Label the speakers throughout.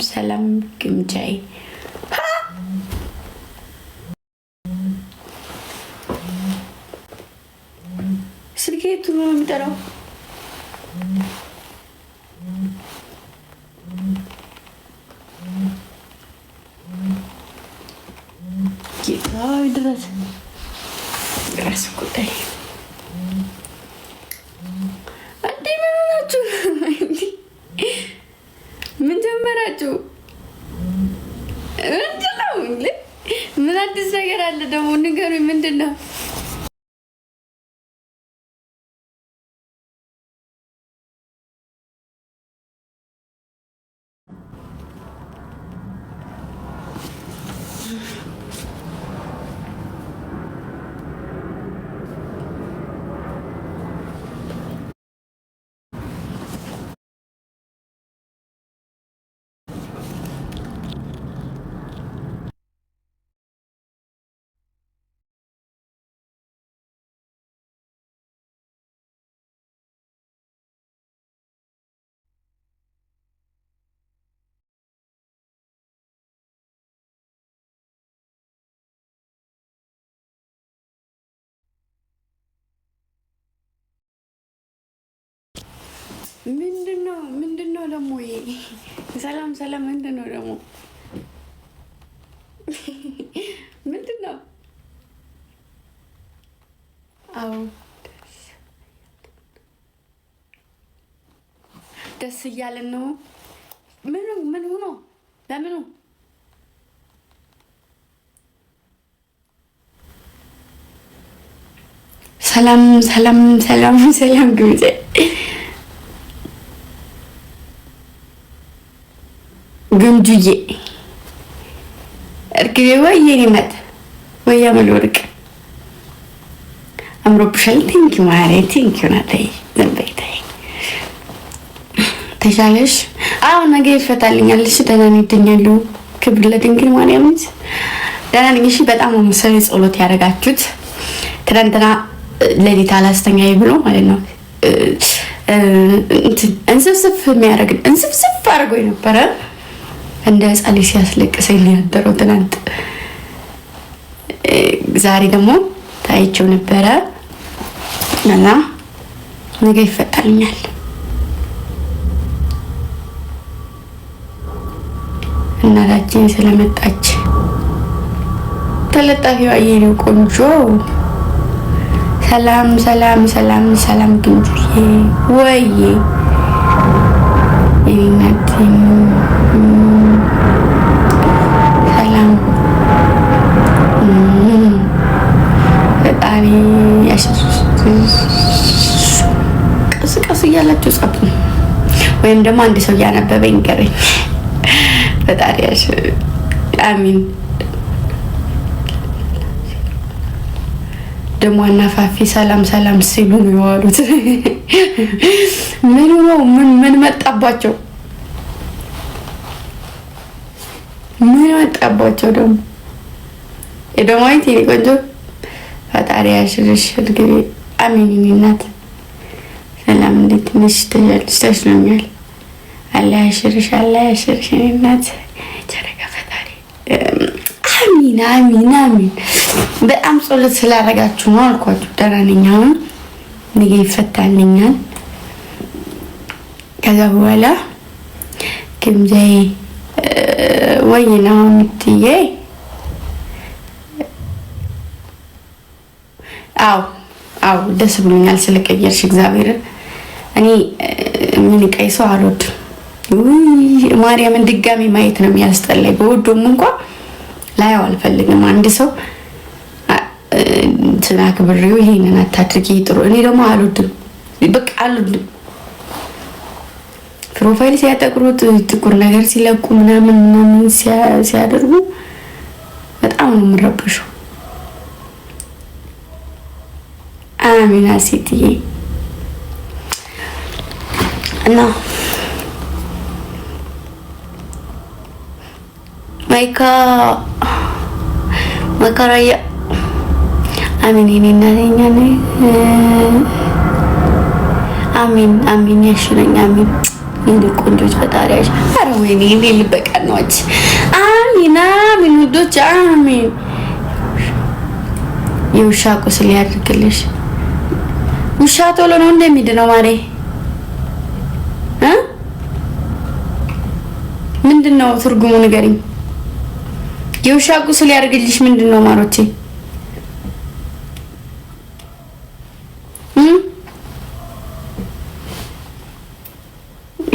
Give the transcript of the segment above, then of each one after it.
Speaker 1: ሰላም ግምጃይ ስልኬ ቱሎ ነው የሚጠራው። ጌታዊ ድረስ ራስ ጉዳይ አንዴ ምን ናችሁ? ምን ጀመራችሁ? ምንድነው? ምን አዲስ ነገር አለ ደግሞ ንገሩኝ። ምንድነው? ምንድነው ደግሞ ይሄ? ሰላም ምንድነው ደግሞ? ምንድነው? አዎ ደስ እያለን ነው። ምን ሆኖ ለምኑ? ሰላም ግብዜ ግምጁዬ እርግቤ ወይኔ መት ወያ መልወርቅ አምሮብሻል። ቲንክ ማሬ ቲንክ ናታይ ዘንበይታይ ተሻለሽ? አዎ ነገ ይፈታልኛል። እሺ ደህና ነኝ እተኛለሁ። ክብር ለድንግል ማርያም። ደህና ነኝ። እሺ በጣም መሰለ ጸሎት ያደረጋችሁት ትናንትና ለሊት አላስተኛይ ብሎ ማለት ነው። እንስፍስፍ የሚያደርግ እንስፍስፍ አድርጎ የነበረ እንደ ህፃን ልጅ ሲያስለቅሰኝ ያደረው ትናንት። ዛሬ ደግሞ ታይቼው ነበረ እና ነገ ይፈታልኛል። እናታችን ስለመጣች ተለጣፊዋ የኔው ቆንጆ ሰላም ግንጁዬ ወይዬ የኔናችን ሰላም ፈጣሪ ቀስ እያላችሁ ጻፉ፣ ወይም ደግሞ አንድ ሰው እያነበበ ይንገረኝ። ፈጣሪ አሚን። ደግሞ አናፋፊ ሰላም ሲሉ ነው የዋሉት። ምን መጣባቸው? ደግሞ የደማይት የኔ ቆንጆ ፈጣሪ ያሽርሽ እርግቤ። አሚን እናት ሰላም እንዴት ነሽ? ተሽሎኛል። አላህ ያሽርሽ የኔ እናት ቸረጋ ፈጣሪ አሚን። በጣም ጸሎት ስላደረጋችሁ ነው አልኳችሁ። ደህና ነኝ አሁን። ነገ ይፈታልኛል። ከዛ በኋላ ግምጃዬ ወይና ምትዬ አው ደስ ብሎኛል ስለቀየርሽ እግዚአብሔርን። እኔ ምን ቀይሰው አልወድም። ማርያምን ድጋሚ ማየት ነው የሚያስጠላኝ። በወዶም እንኳን ላይው አልፈልግም። አንድ ሰው ተናክብሬው ይሄንን አታድርጊ ጥሩ። እኔ ደግሞ አልወድም፣ በቃ አልወድም። ፕሮፋይል ሲያጠቁሩት ጥቁር ነገር ሲለቁ ምናምን ሲያደርጉ በጣም ነው የምረበሸው። አሚና ሴትዬ እና ማይካራያ አሚን የኔናኛ አሚን ያሽለኝ አሚን የኔ ቆንጆች ፈጣሪያሽ። ኧረ ወይኔ እኔ ልበቀናች። አሚን አሚን ውዶች አሚን። የውሻ ቁስል ያድርግልሽ። ውሻ ቶሎ ነው እንደሚድነው ማሬ? ምንድነው ትርጉሙ ንገሪኝ። የውሻ ቁስል ያድርግልሽ ምንድነው ማሮቼ?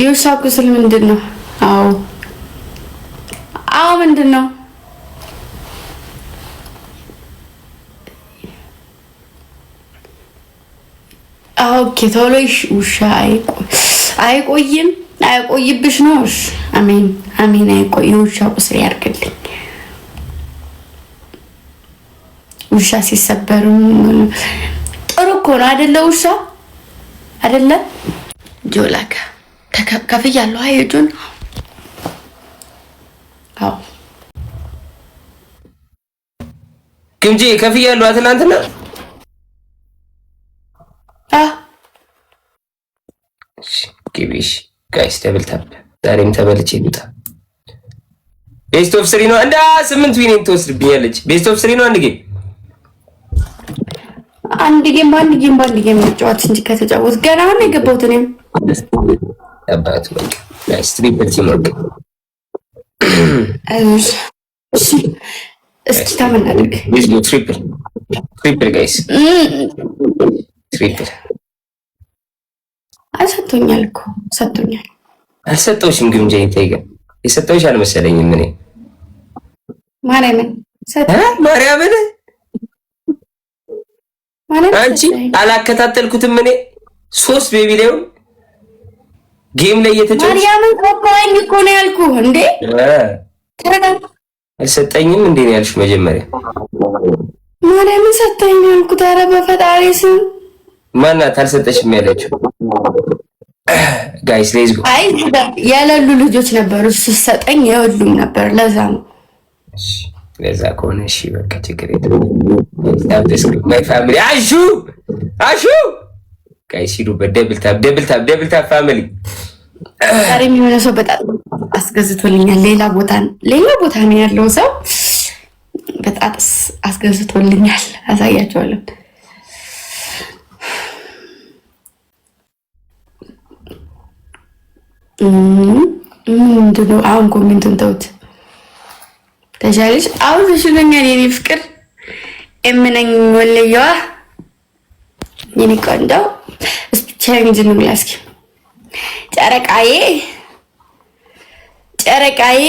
Speaker 1: የውሻ ቁስል ምንድነው? አዎ ምንድነው? ኦኬ ቶሎ ውሻ አይቆይም፣ አይቆይብሽ ነው። አሜን አሜን። አይቆይ የውሻ ቁስል ያድርግልኝ። ውሻ ሲሰበርም ጥሩ እኮ ነው አይደለ? ውሻ አይደለ? ጆላካ ከፍያለሁ። አይ ጆን አዎ
Speaker 2: ግምጄ ከፍያለሁ። አትላንትና ግቢሽ ጋይስ ደብል ታፕ። ዛሬም ተበልቼ ልውጣ። ቤስት ኦፍ 3 ነው። እንዳ 8 ዊኒንግ ትወስድብኛለች። ቤስት ኦፍ 3 ነው።
Speaker 1: አንድ ጌም በአንድ ጌም መጫወት እንጂ ከተጫወት ገና ነው የገባሁት። እኔም
Speaker 2: አባቱ በቃ ጋይስ ትሪፕል ቲም ወርክ።
Speaker 1: እሺ እስኪ ታመናለክ
Speaker 2: ሌትስ ጎ ትሪፕል ጋይስ ትሪፕል
Speaker 1: ሰጥቶኛል እኮ ሰጥቶኛል።
Speaker 2: አልሰጠውሽም ግን ጀይቴጋ የሰጠውሽ አልመሰለኝም። እኔ ማርያምን አንቺ አላከታተልኩትም። እኔ 3 ቤቢ ላይውን ጌም ላይ እየተጫወተ
Speaker 1: ማርያምን ቆቆኝ እኮ ነው ያልኩህ እንዴ።
Speaker 2: አልሰጠኝም እንዴ ነው ያልሽ መጀመሪያ?
Speaker 1: ማርያምን ሰጠኝ ያልኩት። ኧረ በፈጣሪ ስም
Speaker 2: ማናት አልሰጠሽም ያለችው? ጋይስ ሌትስ ጎ።
Speaker 1: አይ ያለሉ ልጆች ነበሩ ሲሰጠኝ የወሉም ነበር። ለዛ ነው።
Speaker 2: እሺ ለዛ ከሆነ እሺ በቃ ችግር የለም። ማይ ፋሚሊ አሹ ጋይስ ሂዱ በደብል ታፕ ፋሚሊ።
Speaker 1: ዛሬ የሚሆነው ሰው በጣም አስገዝቶልኛል። ሌላ ቦታ ነው ያለው ሰው በጣም አስገዝቶልኛል። አሳያቸዋለሁ። ምንድነው አሁን ኮሜንቱን ተውት። ተሻለሽ አሁን ተሽሎኛል። የኔ ፍቅር እምነኝ ወለየዋ የኔ ቆንጆ ስፒቻሌንጅ ነው ያስኪ ጨረቃዬ